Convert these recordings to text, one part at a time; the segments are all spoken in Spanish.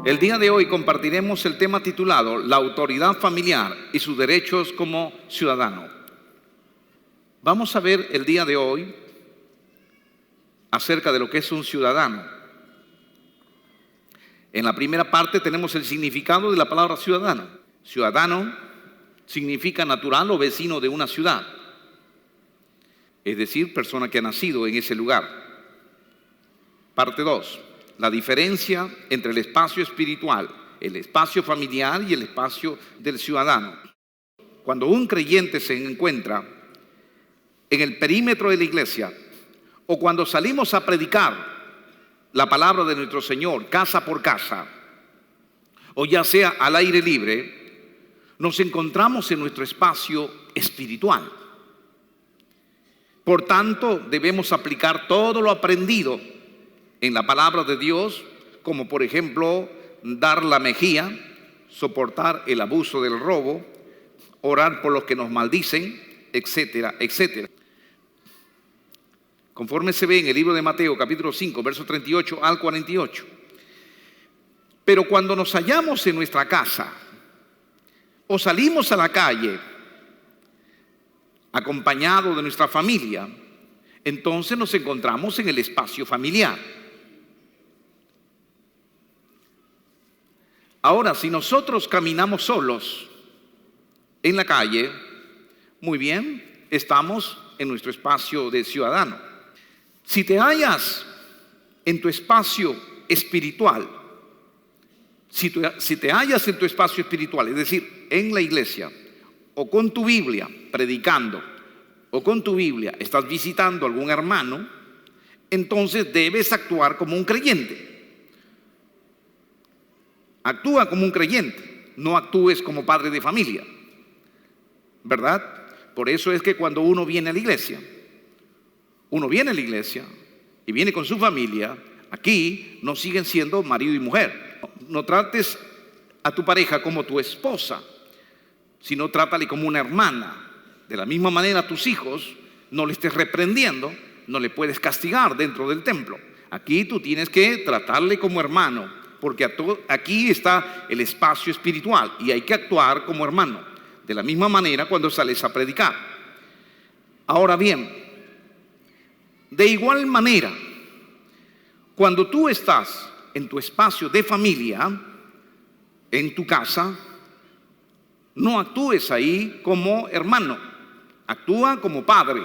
El día de hoy compartiremos el tema titulado La autoridad familiar y sus derechos como ciudadano. Vamos a ver el día de hoy acerca de lo que es un ciudadano. En la primera parte tenemos el significado de la palabra ciudadano. Ciudadano significa natural o vecino de una ciudad, es decir, persona que ha nacido en ese lugar. Parte 2. La diferencia entre el espacio espiritual, el espacio familiar y el espacio del ciudadano. Cuando un creyente se encuentra en el perímetro de la iglesia o cuando salimos a predicar la palabra de nuestro Señor casa por casa o ya sea al aire libre, nos encontramos en nuestro espacio espiritual. Por tanto, debemos aplicar todo lo aprendido en la palabra de Dios, como por ejemplo, dar la mejilla, soportar el abuso del robo, orar por los que nos maldicen, etcétera, etcétera. Conforme se ve en el libro de Mateo, capítulo 5, versos 38 al 48. Pero cuando nos hallamos en nuestra casa o salimos a la calle acompañado de nuestra familia, entonces nos encontramos en el espacio familiar. Ahora, si nosotros caminamos solos en la calle, muy bien, estamos en nuestro espacio de ciudadano. Si te hallas en tu espacio espiritual, si te hallas en tu espacio espiritual, es decir, en la iglesia, o con tu Biblia predicando, o con tu Biblia estás visitando a algún hermano, entonces debes actuar como un creyente. Actúa como un creyente, no actúes como padre de familia, ¿verdad? Por eso es que cuando uno viene a la iglesia y viene con su familia, aquí no siguen siendo marido y mujer. No trates a tu pareja como tu esposa, sino trátale como una hermana. De la misma manera a tus hijos, no le estés reprendiendo, no le puedes castigar dentro del templo. Aquí tú tienes que tratarle como hermano, porque aquí está el espacio espiritual y hay que actuar como hermano. De la misma manera cuando sales a predicar. Ahora bien, de igual manera, cuando tú estás en tu espacio de familia, en tu casa, no actúes ahí como hermano, actúa como padre,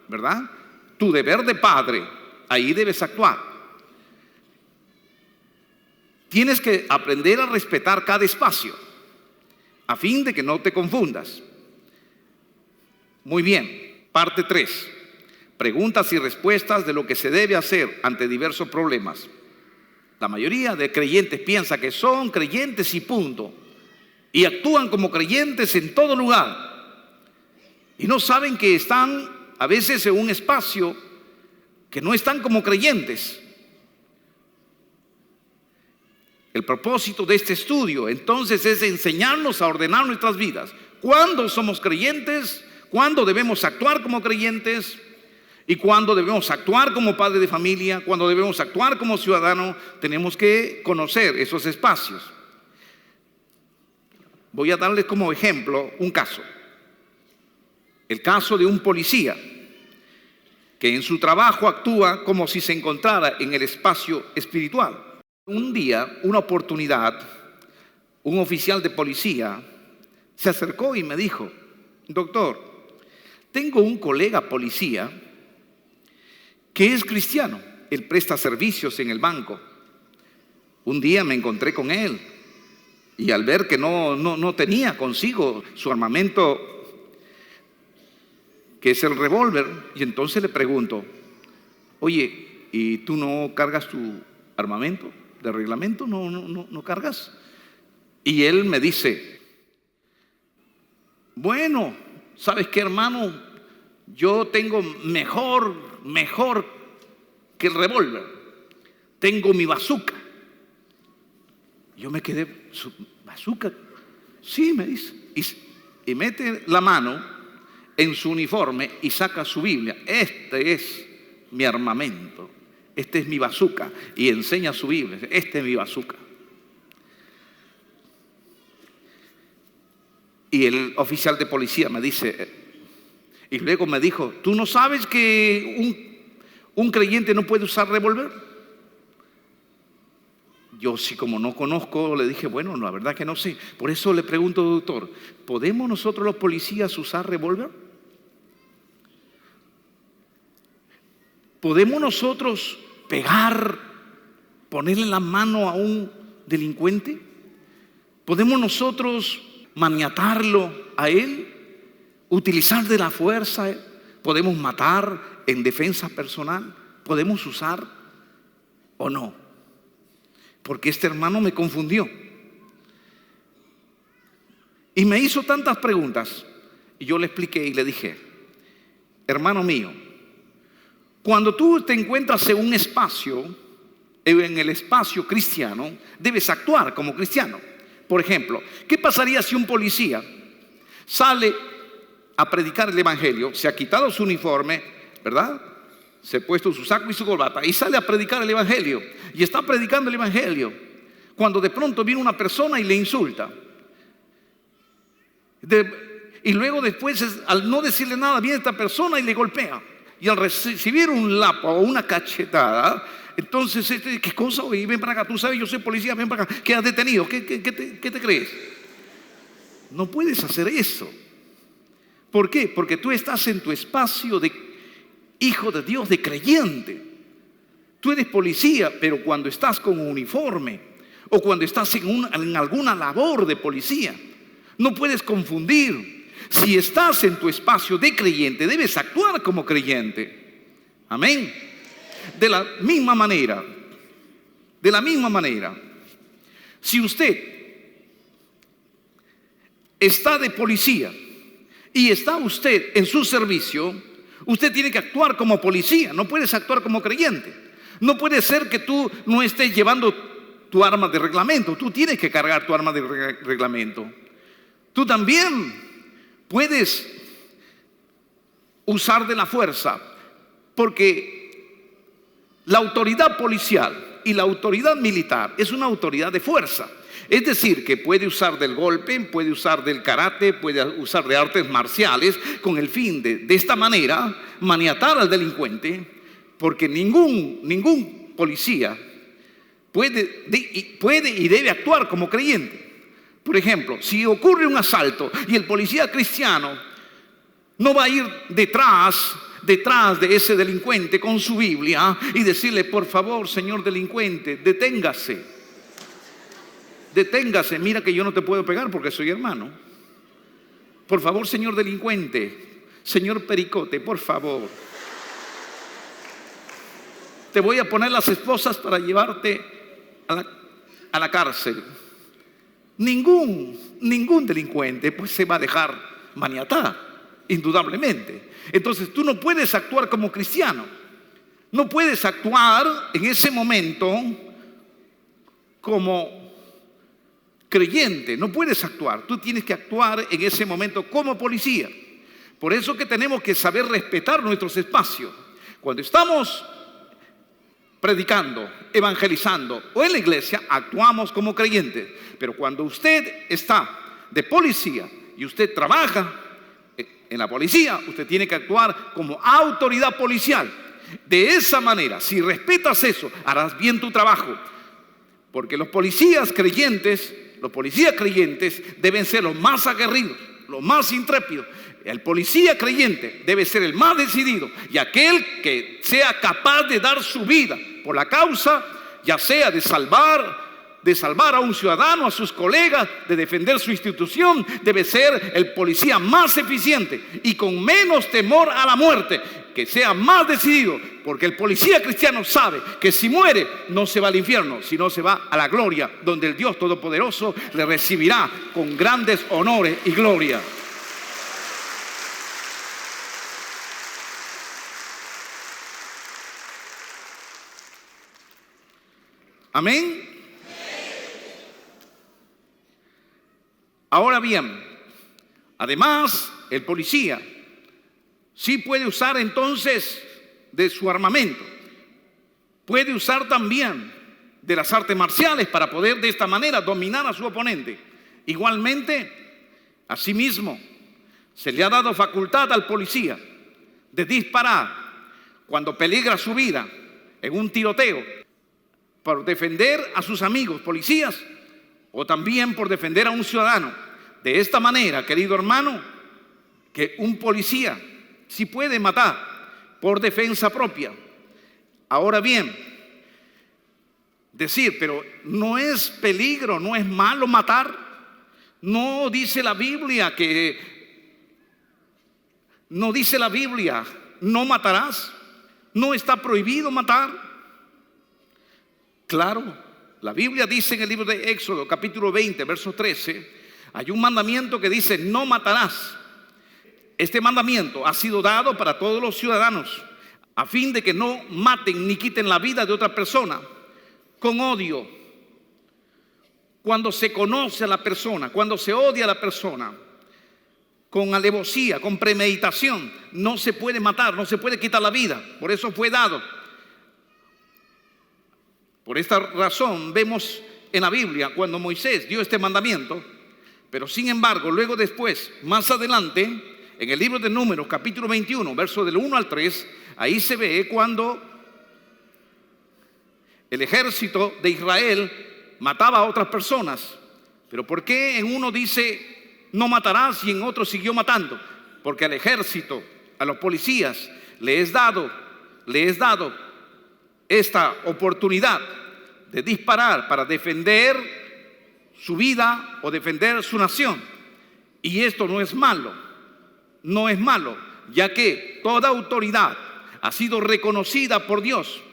¿verdad? Tu deber de padre, ahí debes actuar. Tienes que aprender a respetar cada espacio, a fin de que no te confundas. Muy bien, parte 3. Preguntas y respuestas de lo que se debe hacer ante diversos problemas. La mayoría de creyentes piensa que son creyentes y punto, y actúan como creyentes en todo lugar, y no saben que están a veces en un espacio que no están como creyentes. El propósito de este estudio entonces es enseñarnos a ordenar nuestras vidas. ¿Cuándo somos creyentes? ¿Cuándo debemos actuar como creyentes? ¿Y cuándo debemos actuar como padre de familia? ¿Cuándo debemos actuar como ciudadano? Tenemos que conocer esos espacios. Voy a darles como ejemplo un caso. El caso de un policía que en su trabajo actúa como si se encontrara en el espacio espiritual. Un día, una oportunidad, un oficial de policía se acercó y me dijo: doctor, tengo un colega policía que es cristiano, él presta servicios en el banco. Un día me encontré con él y al ver que no tenía consigo su armamento, que es el revólver, y entonces le pregunto: oye, ¿y tú no cargas tu armamento de reglamento? ¿No cargas? Y él me dice: bueno, ¿sabes qué, hermano? Yo tengo mejor que el revólver. Tengo mi bazooka. Yo me quedé: ¿su bazooka? Sí, me dice. Y mete la mano en su uniforme y saca su Biblia. Este es mi armamento. Este es mi bazooka. Y enseña su Biblia. Este es mi bazooka. Y el oficial de policía me dice, y luego me dijo, ¿tú no sabes que un creyente no puede usar revólver? Yo sí, como no conozco, le dije, bueno, la verdad que no sé. Por eso le pregunto, doctor, ¿podemos nosotros los policías usar revólver? ¿Podemos nosotros pegar, ponerle la mano a un delincuente? ¿Podemos nosotros maniatarlo a él? ¿Utilizar de la fuerza? ¿Podemos matar en defensa personal? ¿Podemos usar o no? Porque este hermano me confundió y me hizo tantas preguntas, y yo le expliqué y le dije, hermano mío, cuando tú te encuentras en un espacio, en el espacio cristiano, debes actuar como cristiano. Por ejemplo, ¿qué pasaría si un policía sale a predicar el evangelio, se ha quitado su uniforme, ¿verdad?, se ha puesto su saco y su corbata y sale a predicar el evangelio y está predicando el evangelio, cuando de pronto viene una persona y le insulta, y luego después, al no decirle nada, viene esta persona y le golpea, y al recibir un lapo o una cachetada, entonces, ¿qué cosa? Oye, ven para acá, tú sabes, yo soy policía, ven para acá, quedas detenido, ¿qué te crees? No puedes hacer eso. ¿Por qué? Porque tú estás en tu espacio de hijo de Dios, de creyente. Tú eres policía, pero cuando estás con un uniforme o cuando estás en alguna labor de policía, no puedes confundir. Si estás en tu espacio de creyente, debes actuar como creyente. Amén. De la misma manera, si usted está de policía y está usted en su servicio, usted tiene que actuar como policía, no puedes actuar como creyente. No puede ser que tú no estés llevando tu arma de reglamento, tú tienes que cargar tu arma de reglamento. Tú también puedes usar de la fuerza, porque la autoridad policial y la autoridad militar es una autoridad de fuerza. Es decir, que puede usar del golpe, puede usar del karate, puede usar de artes marciales con el fin de esta manera maniatar al delincuente, porque ningún policía puede y debe actuar como creyente. Por ejemplo, si ocurre un asalto y el policía cristiano no va a ir detrás de ese delincuente con su Biblia y decirle, por favor, señor delincuente, deténgase, mira que yo no te puedo pegar porque soy hermano. Por favor, señor delincuente, señor pericote, por favor, te voy a poner las esposas para llevarte a la cárcel. Ningún delincuente pues se va a dejar maniatar, indudablemente. Entonces tú no puedes actuar como cristiano, no puedes actuar en ese momento como creyente, no puedes actuar. Tú tienes que actuar en ese momento como policía. Por eso que tenemos que saber respetar nuestros espacios. Cuando estamos predicando, evangelizando o en la iglesia, actuamos como creyentes. Pero cuando usted está de policía y usted trabaja en la policía, usted tiene que actuar como autoridad policial. De esa manera, si respetas eso, harás bien tu trabajo. Porque los policías creyentes deben ser los más aguerridos, los más intrépidos. El policía creyente debe ser el más decidido y aquel que sea capaz de dar su vida por la causa, ya sea de salvar a un ciudadano, a sus colegas, de defender su institución, debe ser el policía más eficiente y con menos temor a la muerte, que sea más decidido, porque el policía cristiano sabe que si muere no se va al infierno, sino se va a la gloria, donde el Dios Todopoderoso le recibirá con grandes honores y gloria. Amén. Ahora bien, además, el policía sí puede usar entonces de su armamento, puede usar también de las artes marciales para poder de esta manera dominar a su oponente. Igualmente, Asimismo, se le ha dado facultad al policía de disparar cuando peligra su vida en un tiroteo, por defender a sus amigos policías o también por defender a un ciudadano. De esta manera, querido hermano, que un policía sí puede matar por defensa propia. Ahora bien, decir, pero no es peligro, no es malo matar. No dice la Biblia no matarás. No está prohibido matar. Claro, la Biblia dice en el libro de Éxodo, capítulo 20, verso 13, hay un mandamiento que dice: no matarás. Este mandamiento ha sido dado para todos los ciudadanos, a fin de que no maten ni quiten la vida de otra persona con odio. Cuando se conoce a la persona, cuando se odia a la persona, con alevosía, con premeditación, no se puede matar, no se puede quitar la vida. Por eso fue dado. Por esta razón vemos en la Biblia cuando Moisés dio este mandamiento, pero sin embargo, luego después, más adelante, en el libro de Números, capítulo 21, verso del 1 al 3, ahí se ve cuando el ejército de Israel mataba a otras personas. Pero ¿por qué en uno dice no matarás y en otro siguió matando? Porque al ejército, a los policías, le es dado esta oportunidad de disparar para defender su vida o defender su nación. Y esto no es malo, ya que toda autoridad ha sido reconocida por Dios.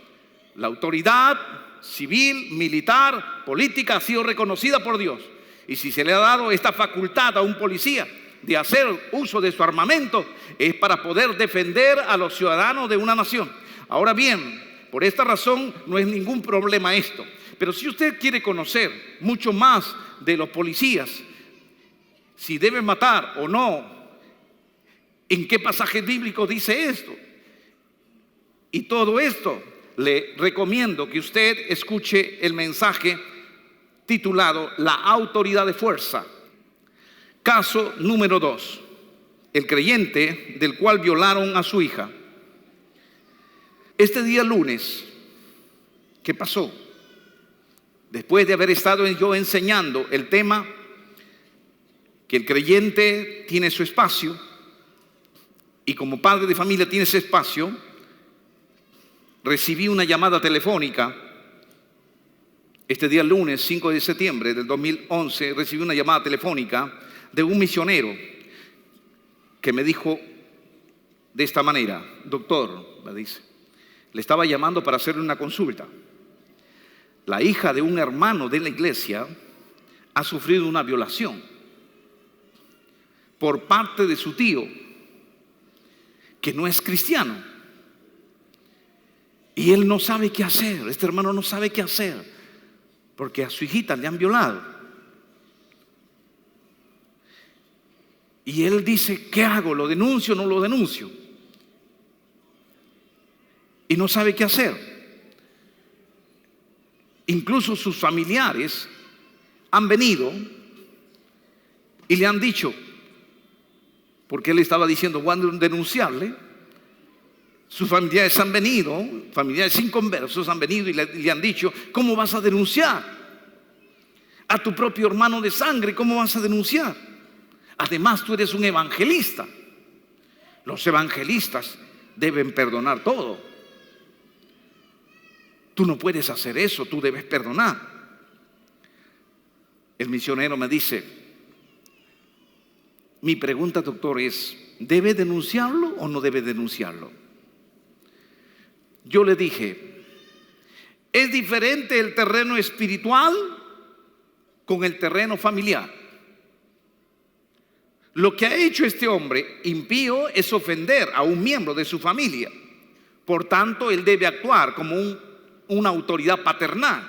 La autoridad civil, militar, política ha sido reconocida por Dios. Y si se le ha dado esta facultad a un policía de hacer uso de su armamento, es para poder defender a los ciudadanos de una nación. Ahora bien, por esta razón no es ningún problema esto. Pero si usted quiere conocer mucho más de los policías, si deben matar o no, en qué pasaje bíblico dice esto, y todo esto, le recomiendo que usted escuche el mensaje titulado La autoridad de fuerza. Caso número 2. El creyente del cual violaron a su hija. Este día lunes, ¿qué pasó? Después de haber estado yo enseñando el tema que el creyente tiene su espacio y como padre de familia tiene ese espacio, recibí una llamada telefónica. Este día lunes 5 de septiembre del 2011 recibí una llamada telefónica de un misionero que me dijo de esta manera: doctor, me dice, le estaba llamando para hacerle una consulta. La hija de un hermano de la iglesia ha sufrido una violación por parte de su tío, que no es cristiano. Y él no sabe qué hacer, este hermano no sabe qué hacer, porque a su hijita le han violado. Y él dice, ¿qué hago? ¿Lo denuncio o no lo denuncio? Y no sabe qué hacer. Incluso sus familiares han venido y le han dicho, porque él estaba diciendo, ¿cuándo denunciarle? Sus familiares han venido, familiares inconversos han venido y le han dicho, ¿cómo vas a denunciar a tu propio hermano de sangre? ¿Cómo vas a denunciar? Además, tú eres un evangelista. Los evangelistas deben perdonar todo. Tú no puedes hacer eso, tú debes perdonar. El misionero me dice, mi pregunta, doctor, es, ¿debe denunciarlo o no debe denunciarlo? Yo le dije, es diferente el terreno espiritual con el terreno familiar. Lo que ha hecho este hombre impío es ofender a un miembro de su familia. Por tanto, él debe actuar como una autoridad paternal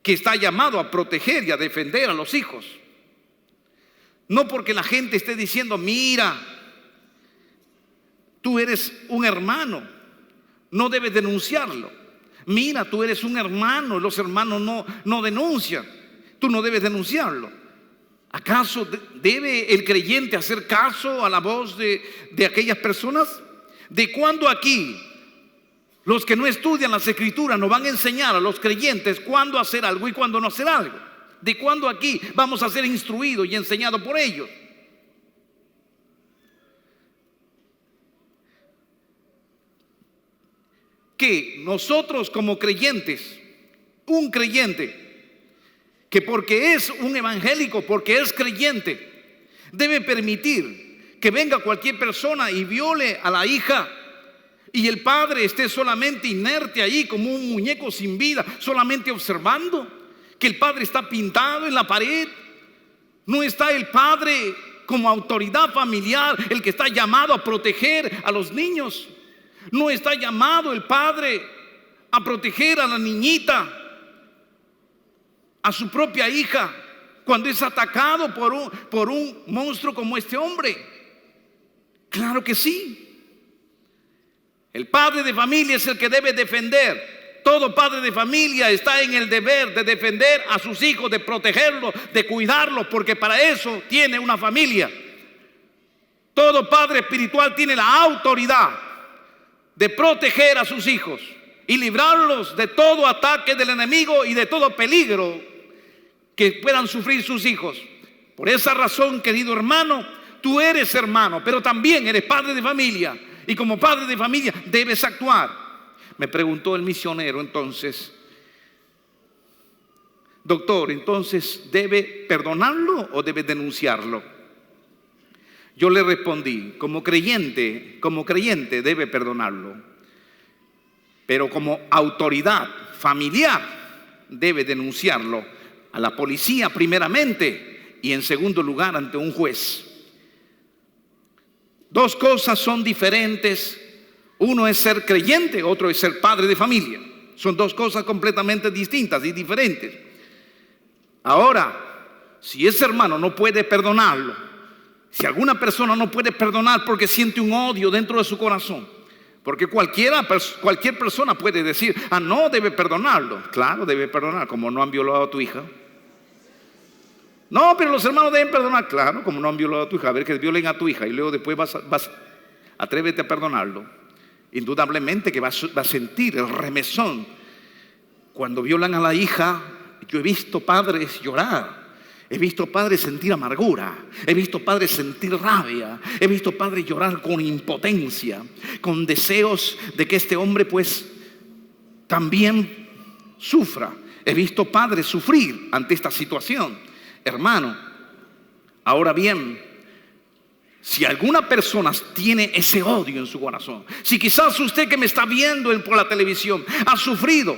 que está llamado a proteger y a defender a los hijos. No porque la gente esté diciendo, mira, tú eres un hermano, no debes denunciarlo. Mira, tú eres un hermano, los hermanos no denuncian, tú no debes denunciarlo. ¿Acaso debe el creyente hacer caso a la voz de aquellas personas? ¿De cuándo aquí los que no estudian las Escrituras nos van a enseñar a los creyentes cuándo hacer algo y cuándo no hacer algo? ¿De cuándo aquí vamos a ser instruidos y enseñados por ellos? Que nosotros como creyentes, un creyente que porque es un evangélico, porque es creyente, debe permitir que venga cualquier persona y viole a la hija y el padre esté solamente inerte ahí como un muñeco sin vida, solamente observando que el padre está pintado en la pared? No está el padre como autoridad familiar, el que está llamado a proteger a los niños. No está llamado el padre a proteger a la niñita, a su propia hija, cuando es atacado por un monstruo como este hombre. Claro que sí. El padre de familia es el que debe defender. Todo padre de familia está en el deber de defender a sus hijos, de protegerlos, de cuidarlos, porque para eso tiene una familia. Todo padre espiritual tiene la autoridad de proteger a sus hijos y librarlos de todo ataque del enemigo y de todo peligro que puedan sufrir sus hijos. Por esa razón, querido hermano, tú eres hermano, pero también eres padre de familia, y como padre de familia debes actuar. Me preguntó el misionero entonces: doctor, entonces ¿debe perdonarlo o debe denunciarlo? Yo le respondí: como creyente debe perdonarlo, pero como autoridad familiar debe denunciarlo a la policía primeramente y en segundo lugar ante un juez. Dos cosas son diferentes. Uno es ser creyente, otro es ser padre de familia. Son dos cosas completamente distintas y diferentes. Ahora, si ese hermano no puede perdonarlo, si alguna persona no puede perdonar porque siente un odio dentro de su corazón, porque cualquier persona puede decir: ah, no, debe perdonarlo. Claro, debe perdonar, como no han violado a tu hija. No, pero los hermanos deben perdonar. Claro, como no han violado a tu hija. A ver, que violen a tu hija y luego después atrévete a perdonarlo. Indudablemente que va a sentir el remesón. Cuando violan a la hija, yo he visto padres llorar. He visto padres sentir amargura. He visto padres sentir rabia. He visto padres llorar con impotencia, con deseos de que este hombre pues también sufra. He visto padres sufrir ante esta situación. Hermano, ahora bien, si alguna persona tiene ese odio en su corazón, si quizás usted que me está viendo por la televisión ha sufrido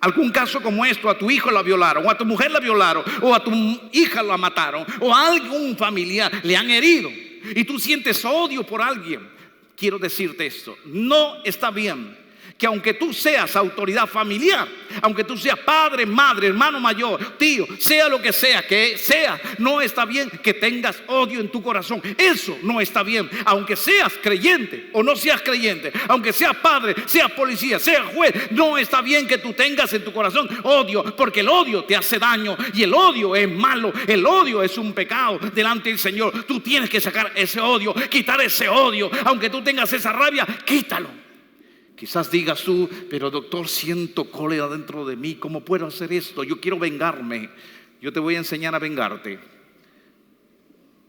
algún caso como esto, a tu hijo la violaron, o a tu mujer la violaron, o a tu hija la mataron, o a algún familiar le han herido, y tú sientes odio por alguien, quiero decirte esto: no está bien que aunque tú seas autoridad familiar, aunque tú seas padre, madre, hermano mayor, tío, sea lo que sea, no está bien que tengas odio en tu corazón. Eso no está bien, aunque seas creyente o no seas creyente, aunque seas padre, seas policía, seas juez, no está bien que tú tengas en tu corazón odio, porque el odio te hace daño y el odio es malo, el odio es un pecado delante del Señor. Tú tienes que sacar ese odio, quitar ese odio, aunque tú tengas esa rabia, quítalo. Quizás digas tú: pero doctor, siento cólera dentro de mí, ¿cómo puedo hacer esto? Yo quiero vengarme. Yo te voy a enseñar a vengarte.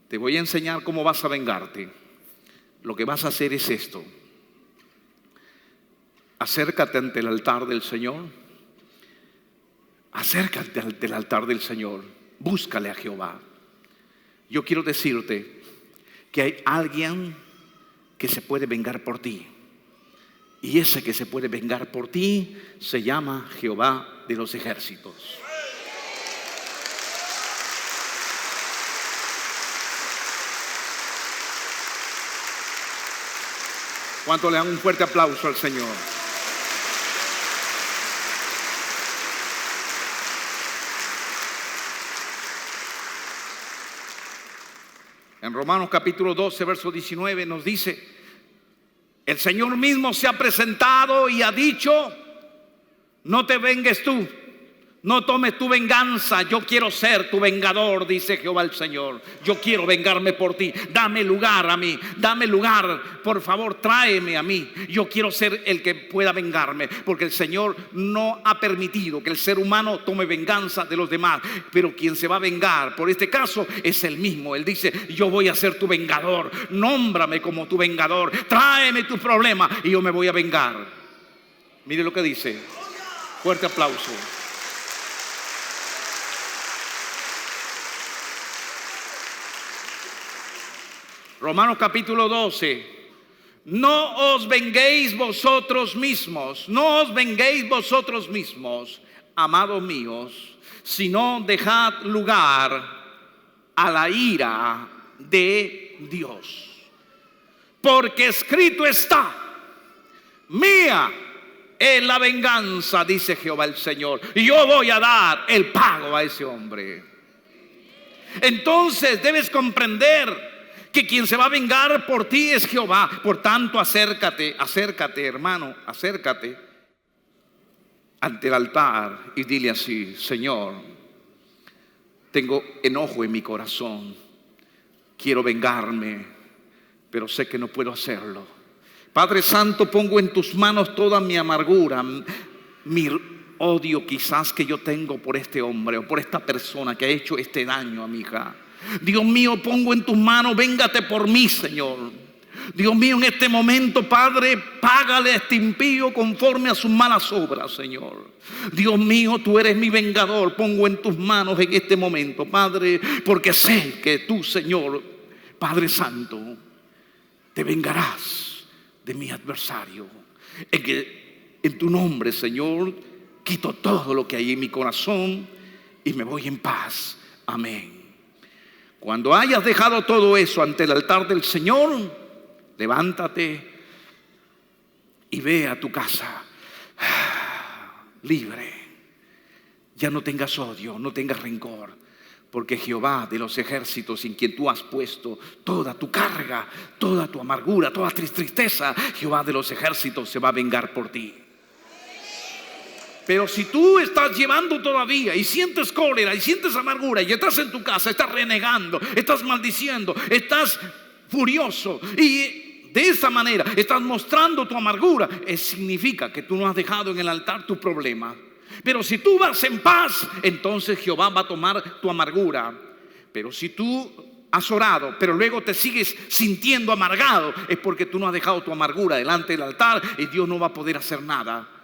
Te voy a enseñar cómo vas a vengarte. Lo que vas a hacer es esto: acércate ante el altar del Señor. Acércate ante el altar del Señor. Búscale a Jehová. Yo quiero decirte que hay alguien que se puede vengar por ti. Y ese que se puede vengar por ti se llama Jehová de los ejércitos. ¿Cuánto le dan un fuerte aplauso al Señor? En Romanos capítulo 12, verso 19 nos dice: el Señor mismo se ha presentado y ha dicho: no te vengues tú, No tomes tu venganza, yo quiero ser tu vengador, dice Jehová el Señor. Yo quiero vengarme por ti. Dame lugar a mí, dame lugar, por favor, tráeme a mí. Yo quiero ser el que pueda vengarme, porque el Señor no ha permitido que el ser humano tome venganza de los demás. Pero quien se va a vengar por este caso es Él mismo. Él dice: yo voy a ser tu vengador, nómbrame como tu vengador, tráeme tu problema y yo me voy a vengar. Mire lo que dice. Fuerte aplauso. Romanos capítulo 12. No os venguéis vosotros mismos, no os venguéis vosotros mismos, amados míos, sino dejad lugar a la ira de Dios. Porque escrito está: mía es la venganza, dice Jehová el Señor, y yo voy a dar el pago a ese hombre. Entonces debes comprender que quien se va a vengar por ti es Jehová. Por tanto, acércate, hermano, acércate ante el altar y dile así: Señor, tengo enojo en mi corazón, quiero vengarme, pero sé que no puedo hacerlo. Padre Santo, pongo en tus manos toda mi amargura, mi odio quizás que yo tengo por este hombre o por esta persona que ha hecho este daño a mi hija. Dios mío, pongo en tus manos, véngate por mí, Señor. Dios mío, en este momento, Padre, págale a este impío conforme a sus malas obras, Señor. Dios mío, tú eres mi vengador. Pongo en tus manos en este momento, Padre, porque sé que tú, Señor, Padre Santo, te vengarás de mi adversario. En tu nombre, Señor, quito todo lo que hay en mi corazón y me voy en paz. Amén. Cuando hayas dejado todo eso ante el altar del Señor, levántate y ve a tu casa libre. Ya no tengas odio, no tengas rencor, porque Jehová de los ejércitos, en quien tú has puesto toda tu carga, toda tu amargura, toda tu tristeza, Jehová de los ejércitos se va a vengar por ti. Pero si tú estás llevando todavía y sientes cólera y sientes amargura y estás en tu casa, estás renegando, estás maldiciendo, estás furioso y de esa manera estás mostrando tu amargura, significa que tú no has dejado en el altar tu problema. Pero si tú vas en paz, entonces Jehová va a tomar tu amargura. Pero si tú has orado, pero luego te sigues sintiendo amargado, es porque tú no has dejado tu amargura delante del altar y Dios no va a poder hacer nada.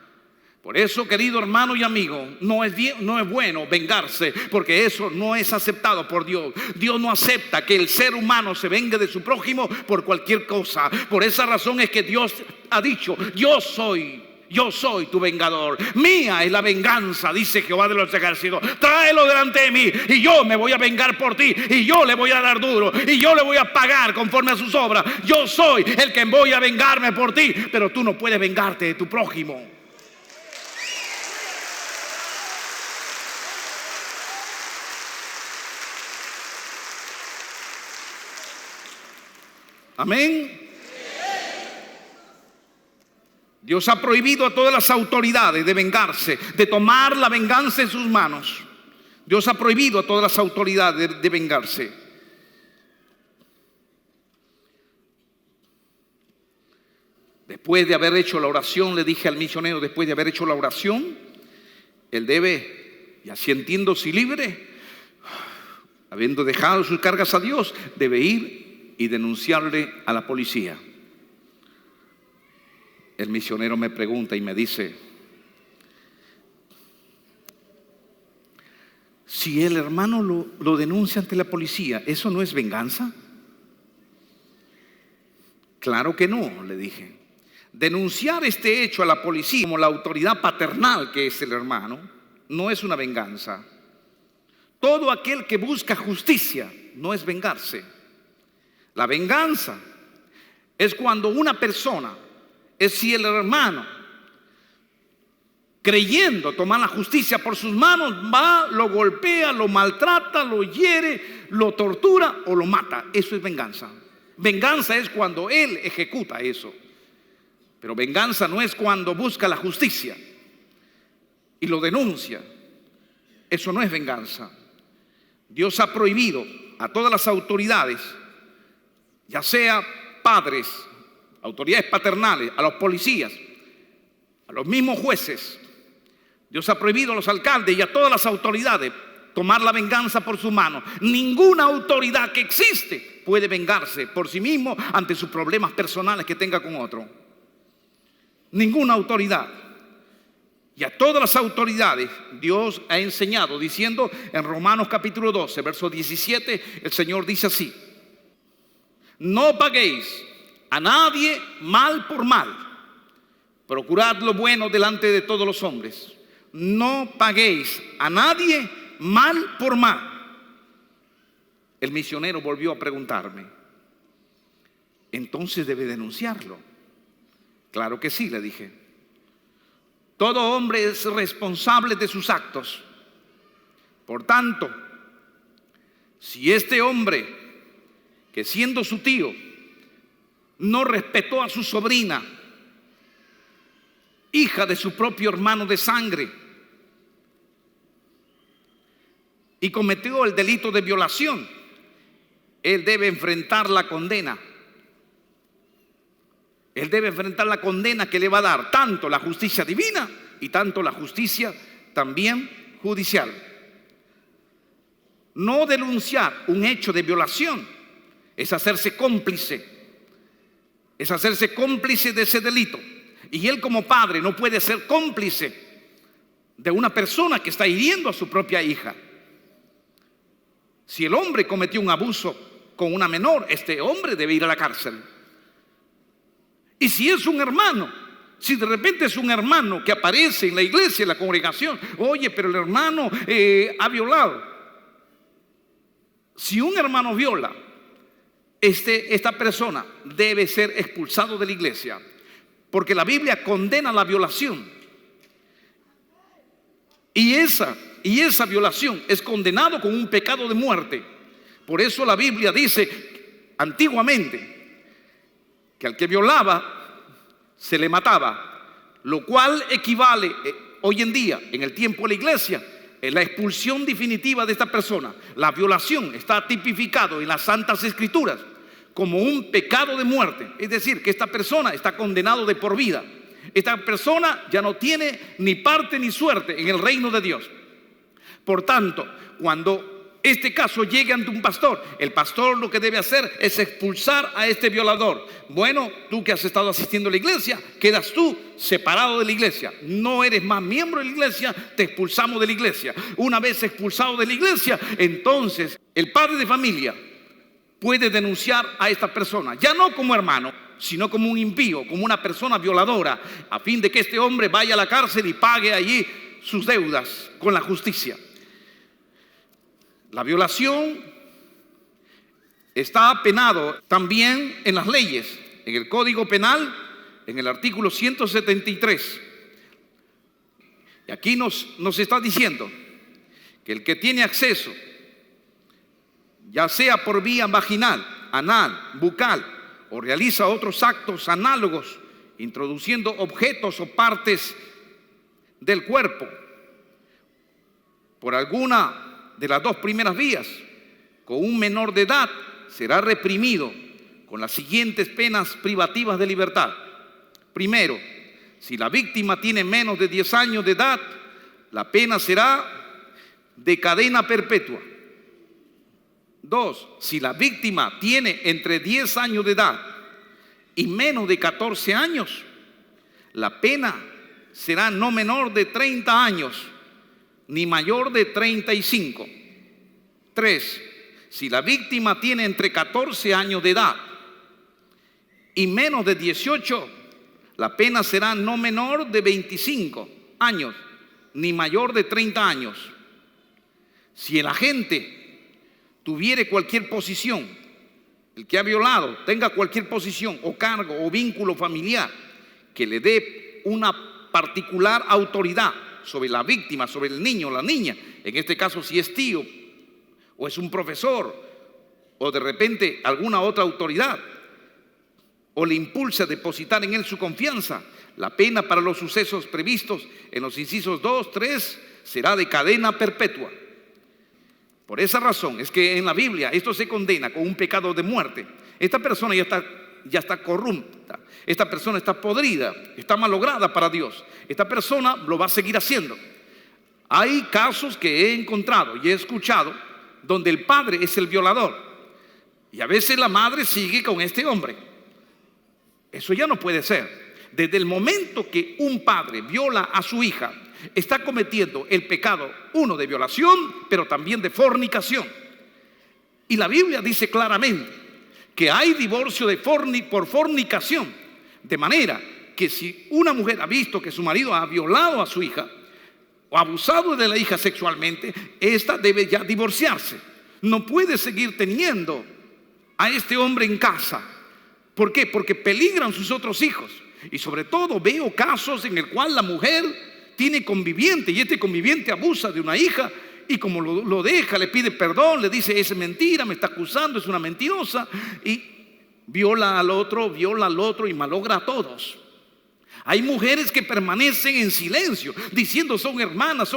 Por eso, querido hermano y amigo, no es bueno vengarse, porque eso no es aceptado por Dios. Dios no acepta que el ser humano se vengue de su prójimo por cualquier cosa. Por esa razón es que Dios ha dicho: yo soy tu vengador, mía es la venganza, dice Jehová de los ejércitos. Tráelo delante de mí y yo me voy a vengar por ti, y yo le voy a dar duro, y yo le voy a pagar conforme a sus obras. Yo soy el que voy a vengarme por ti, pero tú no puedes vengarte de tu prójimo. Amén. Dios ha prohibido a todas las autoridades de vengarse, de tomar la venganza en sus manos. Dios ha prohibido a todas las autoridades de vengarse. Después de haber hecho la oración, le dije al misionero, después de haber hecho la oración, él debe, y sintiéndose libre, habiendo dejado sus cargas a Dios, debe ir y denunciarle a la policía. El misionero me pregunta y me dice: si el hermano lo denuncia ante la policía, ¿eso no es venganza? Claro que no, le dije. Denunciar este hecho a la policía como la autoridad paternal que es el hermano no es una venganza. Todo aquel que busca justicia no es vengarse. La venganza es cuando una persona, es si el hermano, creyendo tomar la justicia por sus manos, va, lo golpea, lo maltrata, lo hiere, lo tortura o lo mata. Eso es venganza. Venganza es cuando él ejecuta eso. Pero venganza no es cuando busca la justicia y lo denuncia. Eso no es venganza. Dios ha prohibido a todas las autoridades, ya sea padres, autoridades paternales, a los policías, a los mismos jueces. Dios ha prohibido a los alcaldes y a todas las autoridades tomar la venganza por su mano. Ninguna autoridad que existe puede vengarse por sí mismo ante sus problemas personales que tenga con otro. Ninguna autoridad. Y a todas las autoridades Dios ha enseñado, diciendo en Romanos capítulo 12, verso 17, el Señor dice así: no paguéis a nadie mal por mal, procurad lo bueno delante de todos los hombres. No paguéis a nadie mal por mal. El misionero volvió a preguntarme: ¿entonces debe denunciarlo? Claro que sí, le dije. Todo hombre es responsable de sus actos. Por tanto, si este hombre, que siendo su tío, no respetó a su sobrina, hija de su propio hermano de sangre, y cometió el delito de violación, él debe enfrentar la condena. Él debe enfrentar la condena que le va a dar tanto la justicia divina y tanto la justicia también judicial. No denunciar un hecho de violación es hacerse cómplice. Es hacerse cómplice de ese delito. Y él como padre no puede ser cómplice de una persona que está hiriendo a su propia hija. Si el hombre cometió un abuso con una menor, este hombre debe ir a la cárcel. Y si es un hermano, si de repente es un hermano que aparece en la iglesia, en la congregación, oye, pero el hermano ha violado. Si un hermano viola, esta persona debe ser expulsado de la iglesia, porque la Biblia condena la violación. Y esa violación es condenado con un pecado de muerte. Por eso la Biblia dice antiguamente que al que violaba se le mataba, lo cual equivale hoy en día, en el tiempo de la iglesia, en la expulsión definitiva de esta persona. La violación está tipificado en las Santas Escrituras como un pecado de muerte, es decir, que esta persona está condenado de por vida. Esta persona ya no tiene ni parte ni suerte en el reino de Dios. Por tanto, cuando este caso llegue ante un pastor, el pastor lo que debe hacer es expulsar a este violador. Bueno, tú que has estado asistiendo a la iglesia, quedas tú separado de la iglesia. No eres más miembro de la iglesia, te expulsamos de la iglesia. Una vez expulsado de la iglesia, entonces el padre de familia puede denunciar a esta persona, ya no como hermano, sino como un impío, como una persona violadora, a fin de que este hombre vaya a la cárcel y pague allí sus deudas con la justicia. La violación está penado también en las leyes, en el Código Penal, en el artículo 173. Y aquí nos está diciendo que el que tiene acceso, ya sea por vía vaginal, anal, bucal, o realiza otros actos análogos, introduciendo objetos o partes del cuerpo, por alguna de las dos primeras vías, con un menor de edad, será reprimido con las siguientes penas privativas de libertad. Primero, si la víctima tiene menos de 10 años de edad, la pena será de cadena perpetua. 2, si la víctima tiene entre 10 años de edad y menos de 14 años, la pena será no menor de 30 años, ni mayor de 35. 3, si la víctima tiene entre 14 años de edad y menos de 18, la pena será no menor de 25 años, ni mayor de 30 años. Si el agente tuviere cualquier posición, el que ha violado tenga cualquier posición o cargo o vínculo familiar que le dé una particular autoridad sobre la víctima, sobre el niño o la niña, en este caso si es tío o es un profesor o de repente alguna otra autoridad, o le impulse a depositar en él su confianza, la pena para los sucesos previstos en los incisos 2, 3 será de cadena perpetua. Por esa razón es que en la Biblia esto se condena con un pecado de muerte. Esta persona ya está corrupta, esta persona está podrida, está malograda para Dios. Esta persona lo va a seguir haciendo. Hay casos que he encontrado y he escuchado donde el padre es el violador y a veces la madre sigue con este hombre. Eso ya no puede ser. Desde el momento que un padre viola a su hija, está cometiendo el pecado, uno, de violación, pero también de fornicación. Y la Biblia dice claramente que hay divorcio por fornicación. De manera que si una mujer ha visto que su marido ha violado a su hija o abusado de la hija sexualmente, esta debe ya divorciarse. No puede seguir teniendo a este hombre en casa. ¿Por qué? Porque peligran sus otros hijos. Y sobre todo veo casos en el cual la mujer tiene conviviente y este conviviente abusa de una hija y como lo deja, le pide perdón, le dice es mentira, me está acusando, es una mentirosa, y viola al otro y malogra a todos. Hay mujeres que permanecen en silencio diciendo son hermanas,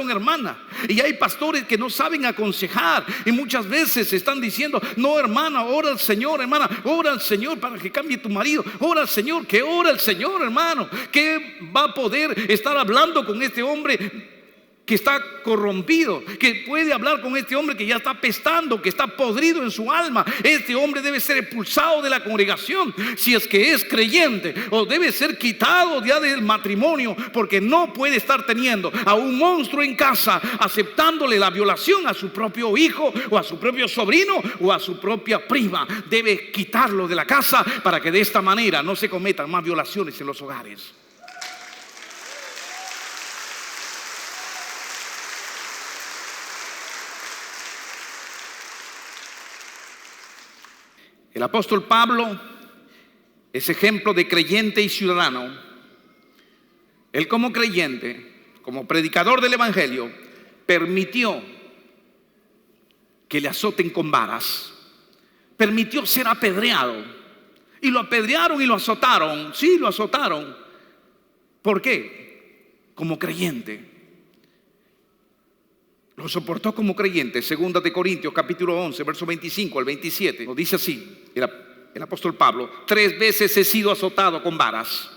y hay pastores que no saben aconsejar y muchas veces están diciendo no, hermana, ora al Señor, hermana, ora al Señor para que cambie tu marido, ora al Señor. ¿Qué ora el Señor, hermano? ¿Qué va a poder estar hablando con este hombre que está corrompido? Que puede hablar con este hombre que ya está pestando, que está podrido en su alma. Este hombre debe ser expulsado de la congregación si es que es creyente, o debe ser quitado ya del matrimonio, porque no puede estar teniendo a un monstruo en casa aceptándole la violación a su propio hijo o a su propio sobrino o a su propia prima. Debe quitarlo de la casa para que de esta manera no se cometan más violaciones en los hogares. El apóstol Pablo es ejemplo de creyente y ciudadano. Él como creyente, como predicador del evangelio, permitió que le azoten con varas, permitió ser apedreado, y lo apedrearon y lo azotaron. Sí, lo azotaron. ¿Por qué? Como creyente. Lo soportó como creyente. Segunda de Corintios capítulo 11 verso 25 al 27 lo dice así el apóstol Pablo: 3 veces he sido azotado con varas,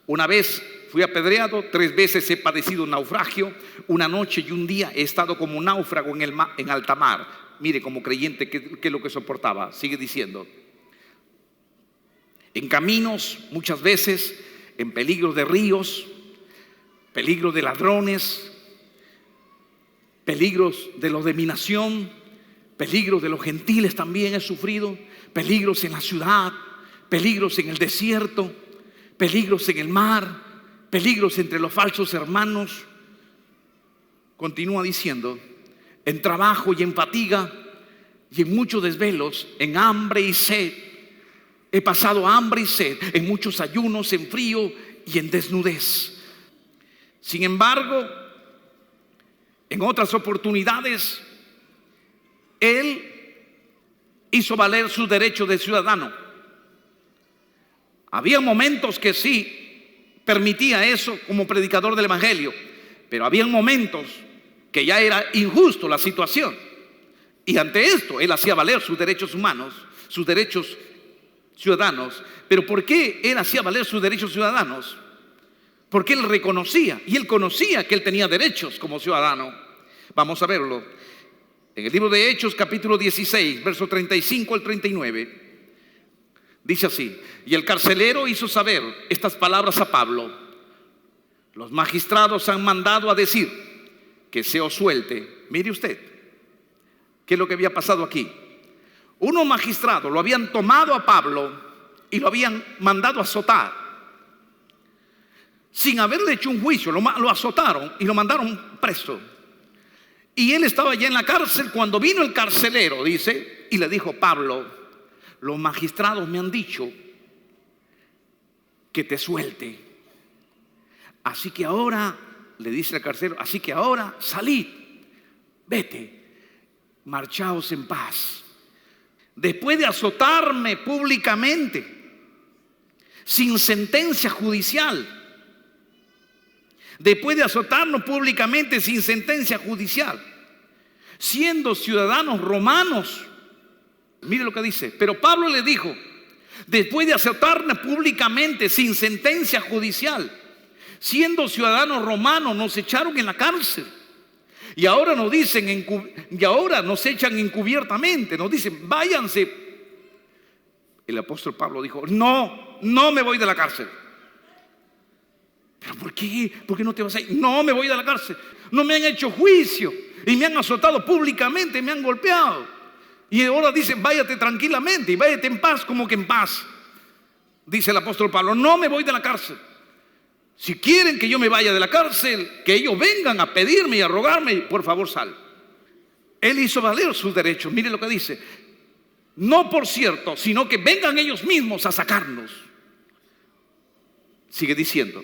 una vez fui apedreado, 3 veces he padecido un naufragio, una noche y un día he estado como un náufrago en alta mar. Mire, como creyente, ¿qué es lo que soportaba? Sigue diciendo: en caminos muchas veces, en peligros de ríos, peligros de ladrones, peligros de los de mi nación, peligros de los gentiles también he sufrido, peligros en la ciudad, peligros en el desierto, peligros en el mar, peligros entre los falsos hermanos. Continúa diciendo: en trabajo y en fatiga y en muchos desvelos, en hambre y sed. He pasado hambre y sed, en muchos ayunos, en frío y en desnudez. Sin embargo, en otras oportunidades, él hizo valer sus derechos de ciudadano. Había momentos que sí permitía eso como predicador del evangelio, pero había momentos que ya era injusto la situación, y ante esto él hacía valer sus derechos humanos, sus derechos ciudadanos. Pero ¿por qué él hacía valer sus derechos ciudadanos? Porque él reconocía y él conocía que él tenía derechos como ciudadano. Vamos a verlo en el libro de Hechos capítulo 16 verso 35 al 39. Dice así: y el carcelero hizo saber estas palabras a Pablo: los magistrados han mandado a decir que se os suelte. Mire usted qué es lo que había pasado aquí. Unos magistrados lo habían tomado a Pablo y lo habían mandado a azotar sin haberle hecho un juicio. Lo azotaron y lo mandaron preso. Y él estaba ya en la cárcel cuando vino el carcelero, dice, y le dijo: Pablo, los magistrados me han dicho que te suelte. Así que ahora, le dice el carcelero, así que ahora salid, vete, marchaos en paz. Después de azotarme públicamente, sin sentencia judicial. Después de azotarnos públicamente sin sentencia judicial, siendo ciudadanos romanos. Mire lo que dice. Pero Pablo le dijo, después de azotarnos públicamente sin sentencia judicial, siendo ciudadanos romanos, nos echaron en la cárcel. Y ahora nos dicen, y ahora nos echan encubiertamente, nos dicen, váyanse. El apóstol Pablo dijo, no me voy de la cárcel. ¿Pero por qué? ¿Por qué no te vas a ir? No me voy de la cárcel. No me han hecho juicio y me han azotado públicamente, me han golpeado. Y ahora dicen, váyate tranquilamente y váyate en paz, como que en paz. Dice el apóstol Pablo, no me voy de la cárcel. Si quieren que yo me vaya de la cárcel, que ellos vengan a pedirme y a rogarme, por favor sal. Él hizo valer sus derechos. Mire lo que dice. No por cierto, sino que vengan ellos mismos a sacarnos. Sigue diciendo.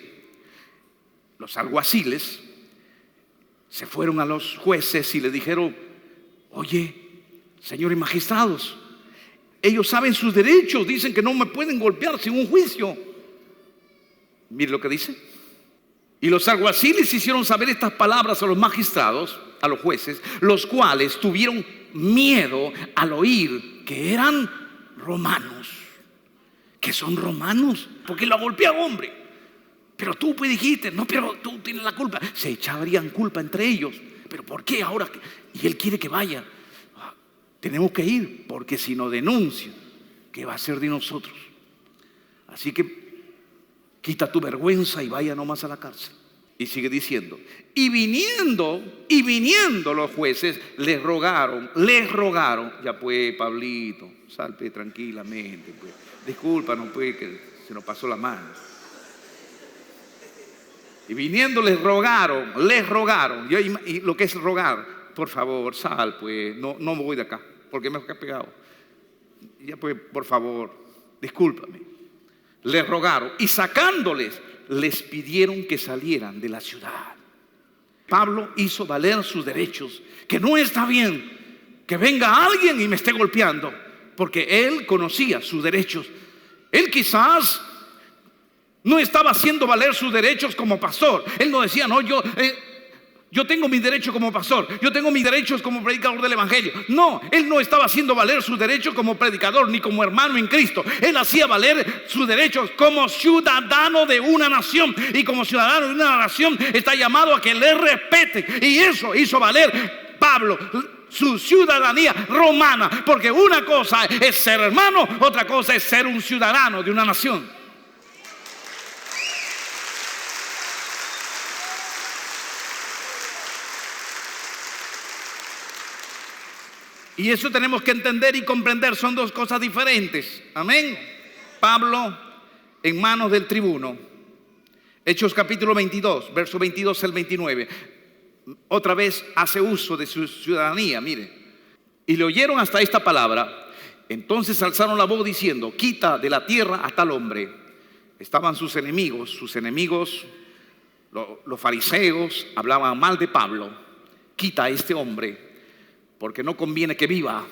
Los alguaciles se fueron a los jueces y le dijeron, oye, señores magistrados, ellos saben sus derechos, dicen que no me pueden golpear sin un juicio. Mire lo que dice. Y los alguaciles hicieron saber estas palabras a los magistrados, a los jueces, los cuales tuvieron miedo al oír que eran romanos. Que son romanos, porque lo ha golpeado, hombre. Pero tú pues dijiste, no, pero tú tienes la culpa. Se echarían culpa entre ellos. ¿Pero por qué ahora? Y él quiere que vaya. Tenemos que ir, porque si nos denuncian, ¿qué va a hacer de nosotros? Así que quita tu vergüenza y vaya nomás a la cárcel. Y sigue diciendo, y viniendo los jueces, les rogaron, ya pues, Pablito, salte tranquilamente, pues. Discúlpanos, pues, que se nos pasó la mano. Y viniendo les rogaron, y lo que es rogar, por favor, sal, pues, no me voy de acá, porque me he pegado. Ya pues, por favor, discúlpame. Les rogaron y sacándoles, les pidieron que salieran de la ciudad. Pablo hizo valer sus derechos, que no está bien que venga alguien y me esté golpeando, porque él conocía sus derechos. Él quizás no estaba haciendo valer sus derechos como pastor. Él no decía, no, yo tengo mis derechos como pastor, yo tengo mis derechos como predicador del evangelio. No, él no estaba haciendo valer sus derechos como predicador ni como hermano en Cristo. Él hacía valer sus derechos como ciudadano de una nación. Y como ciudadano de una nación está llamado a que le respete. Y eso hizo valer Pablo, su ciudadanía romana. Porque una cosa es ser hermano, otra cosa es ser un ciudadano de una nación. Y eso tenemos que entender y comprender, son dos cosas diferentes. Amén. Pablo en manos del tribuno. Hechos capítulo 22, verso 22 al 29. Otra vez hace uso de su ciudadanía, mire. Y le oyeron hasta esta palabra. Entonces alzaron la voz diciendo, quita de la tierra a tal hombre. Estaban sus enemigos, los fariseos, hablaban mal de Pablo. Quita a este hombre, porque no conviene que viva.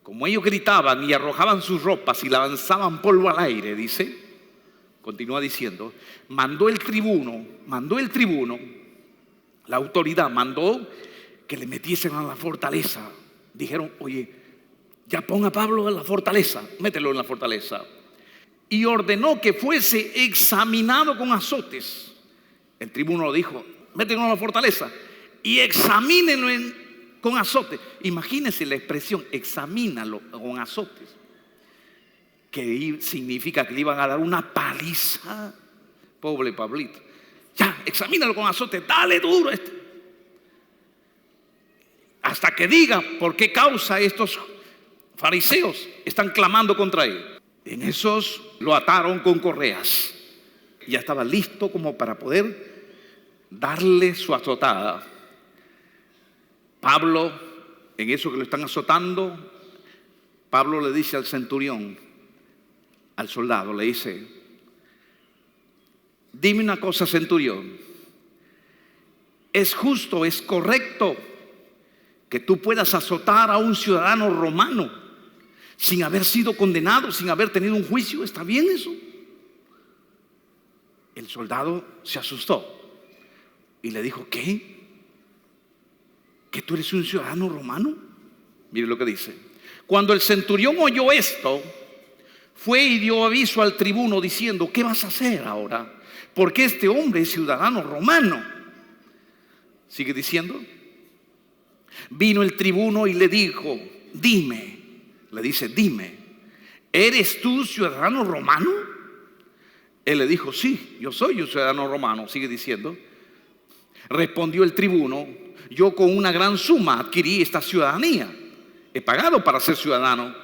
Como ellos gritaban y arrojaban sus ropas y lanzaban polvo al aire, dice, continúa diciendo, mandó el tribuno, la autoridad mandó que le metiesen a la fortaleza. Dijeron, oye, ya ponga a Pablo en la fortaleza, mételo en la fortaleza. Y ordenó que fuese examinado con azotes. El tribuno dijo, mételo en la fortaleza y examínenlo con azotes. Imagínense la expresión, examínalo con azotes, que significa que le iban a dar una paliza. Pobre Pablito. Ya, examínalo con azotes, dale duro hasta que diga por qué causa estos fariseos están clamando contra él. En esos lo ataron con correas. Ya estaba listo como para poder darle su azotada. Pablo, en eso que lo están azotando, Pablo le dice al centurión, al soldado, le dice, dime una cosa, centurión, ¿es justo, es correcto que tú puedas azotar a un ciudadano romano sin haber sido condenado, sin haber tenido un juicio? ¿Está bien eso? El soldado se asustó y le dijo: ¿qué? ¿Que tú eres un ciudadano romano? Mire lo que dice: cuando el centurión oyó esto, fue y dio aviso al tribuno diciendo: ¿qué vas a hacer ahora? Porque este hombre es ciudadano romano. Sigue diciendo: vino el tribuno y le dijo: dime, le dice, dime, ¿eres tú ciudadano romano? Él le dijo: sí, yo soy un ciudadano romano. Sigue diciendo: respondió el tribuno: yo con una gran suma adquirí esta ciudadanía, he pagado para ser ciudadano.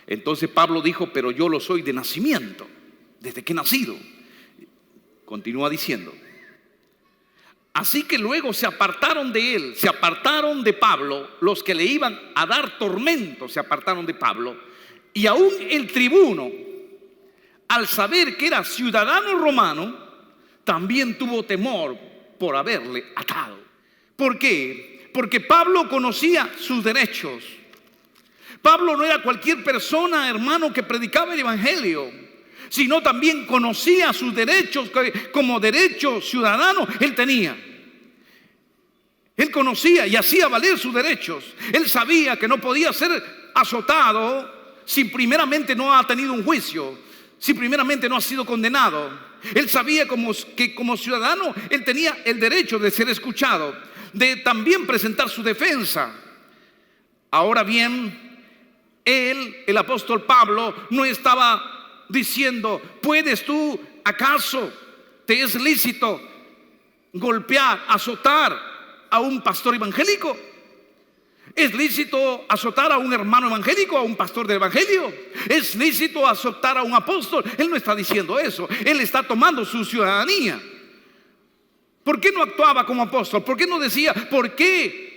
Entonces Pablo dijo: pero yo lo soy de nacimiento, desde que he nacido. Continúa diciendo: así que luego se apartaron de él, se apartaron de Pablo los que le iban a dar tormento, se apartaron de Pablo. Y aún el tribuno, al saber que era ciudadano romano, también tuvo temor por haberle atado. ¿Por qué? Porque Pablo conocía sus derechos. Pablo no era cualquier persona, hermano, que predicaba el evangelio, sino también conocía sus derechos, que como derecho ciudadano él tenía. Él conocía y hacía valer sus derechos. Él sabía que no podía ser azotado si primeramente no ha tenido un juicio, si primeramente no ha sido condenado. Él sabía que como ciudadano él tenía el derecho de ser escuchado, de también presentar su defensa. Ahora bien, el apóstol Pablo, no estaba diciendo: ¿puedes tú, acaso te es lícito golpear, azotar a un pastor evangélico? ¿Es lícito azotar a un hermano evangélico, a un pastor del evangelio? ¿Es lícito azotar a un apóstol? Él no está diciendo eso. Él está tomando su ciudadanía. ¿Por qué no actuaba como apóstol? ¿Por qué no decía: ¿por qué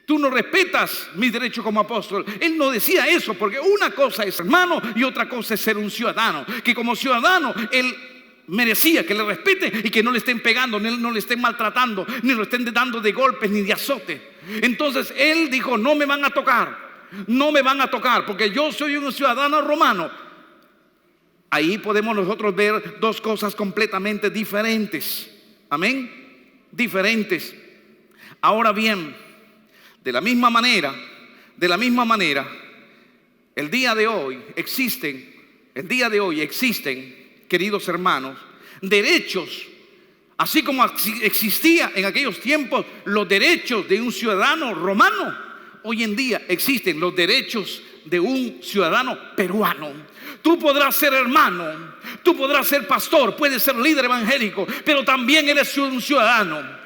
tú no respetas mis derechos como apóstol? Él no decía eso, porque una cosa es hermano y otra cosa es ser un ciudadano. Que como ciudadano él merecía que le respete y que no le estén pegando, no le estén maltratando, ni lo estén dando de golpes ni de azote. Entonces él dijo: no me van a tocar, no me van a tocar, porque yo soy un ciudadano romano. Ahí podemos nosotros ver dos cosas completamente diferentes. Amén, diferentes. Ahora bien, de la misma manera, el día de hoy existen, queridos hermanos, derechos, así como existía en aquellos tiempos los derechos de un ciudadano romano. Hoy en día existen los derechos de un ciudadano peruano. Tú podrás ser hermano, tú podrás ser pastor, puedes ser líder evangélico, pero también eres un ciudadano.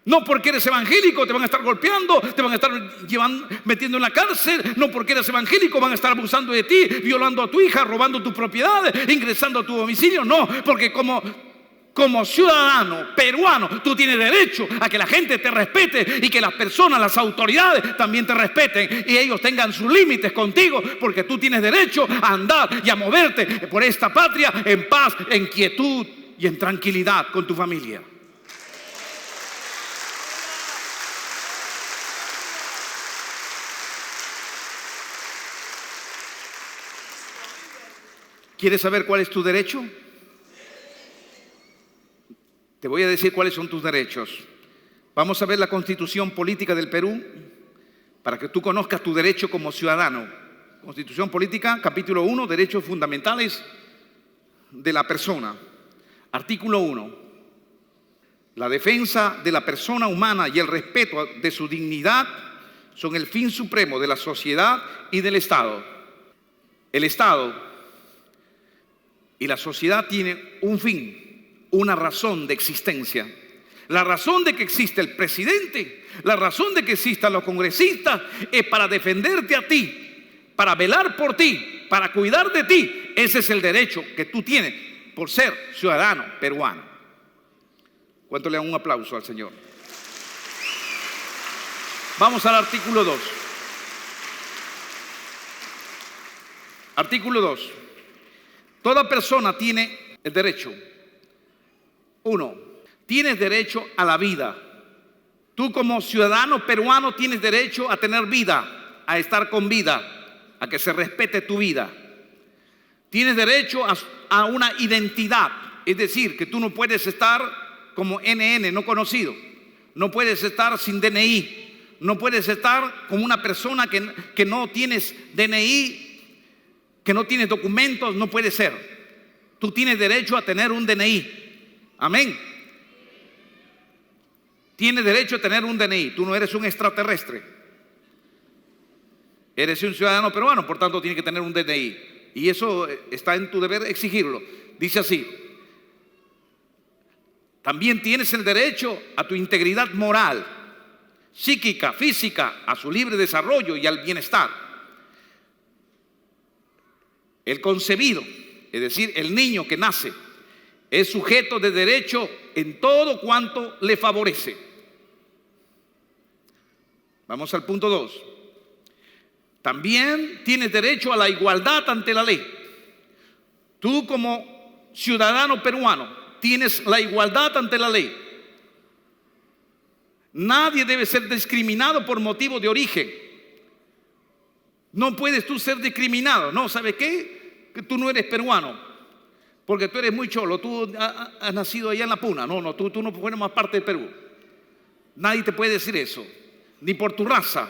No porque eres evangélico te van a estar golpeando, te van a estar metiendo en la cárcel. No porque eres evangélico van a estar abusando de ti, violando a tu hija, robando tus propiedades, ingresando a tu domicilio. No, porque como ciudadano peruano tú tienes derecho a que la gente te respete y que las personas, las autoridades también te respeten y ellos tengan sus límites contigo, porque tú tienes derecho a andar y a moverte por esta patria en paz, en quietud y en tranquilidad con tu familia. ¿Quieres saber cuál es tu derecho? Te voy a decir cuáles son tus derechos. Vamos a ver la Constitución Política del Perú para que tú conozcas tu derecho como ciudadano. Constitución Política, capítulo 1, derechos fundamentales de la persona. Artículo 1. La defensa de la persona humana y el respeto de su dignidad son el fin supremo de la sociedad y del Estado. El Estado y la sociedad tienen un fin, una razón de existencia. La razón de que existe el presidente, la razón de que existan los congresistas es para defenderte a ti, para velar por ti, para cuidar de ti. Ese es el derecho que tú tienes por ser ciudadano peruano. ¿Cuánto le dan un aplauso al Señor? Vamos al artículo 2. Artículo 2. Toda persona tiene el derecho. 1. Tienes derecho a la vida. Tú como ciudadano peruano tienes derecho a tener vida, a estar con vida, a que se respete tu vida. Tienes derecho a una identidad. Es decir, que tú no puedes estar como NN, no conocido. No puedes estar sin DNI. No puedes estar como una persona que no tienes DNI, que no tienes documentos. No puede ser. Tú tienes derecho a tener un DNI. Amén. Tienes derecho a tener un DNI. Tú no eres un extraterrestre. Eres un ciudadano peruano, por tanto tienes que tener un DNI. Y eso está en tu deber exigirlo. Dice así: también tienes el derecho a tu integridad moral, psíquica, física, a su libre desarrollo y al bienestar. El concebido, es decir, el niño que nace, es sujeto de derecho en todo cuanto le favorece. Vamos al punto 2. También tienes derecho a la igualdad ante la ley. Tú como ciudadano peruano tienes la igualdad ante la ley. Nadie debe ser discriminado por motivo de origen. No puedes tú ser discriminado. No, ¿sabe qué? Que tú no eres peruano, porque tú eres muy cholo, tú has nacido allá en la Puna. No, tú no formas parte del Perú. Nadie te puede decir eso, ni por tu raza,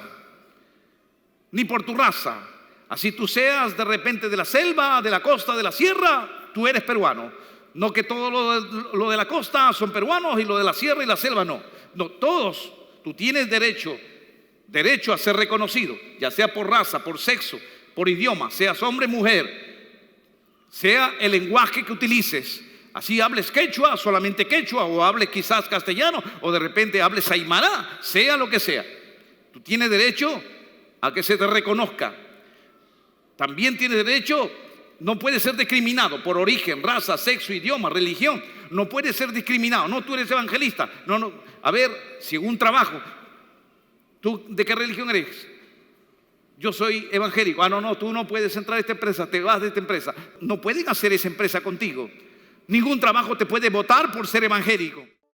ni por tu raza. Así tú seas de repente de la selva, de la costa, de la sierra, tú eres peruano. No que todo lo de la costa son peruanos y lo de la sierra y la selva no. No, todos, tú tienes derecho a ser reconocido, ya sea por raza, por sexo, por idioma, seas hombre, mujer, sea el lenguaje que utilices. Así hables quechua, solamente quechua, o hables quizás castellano, o de repente hables aymara, sea lo que sea. Tú tienes derecho a que se te reconozca. También tienes derecho, no puedes ser discriminado por origen, raza, sexo, idioma, religión. No puedes ser discriminado. No, tú eres evangelista. No. A ver, si en un trabajo, ¿tú de qué religión eres? Yo soy evangélico. No, tú no puedes entrar a esta empresa, te vas de esta empresa. No pueden hacer esa empresa contigo. Ningún trabajo te puede votar por ser evangélico.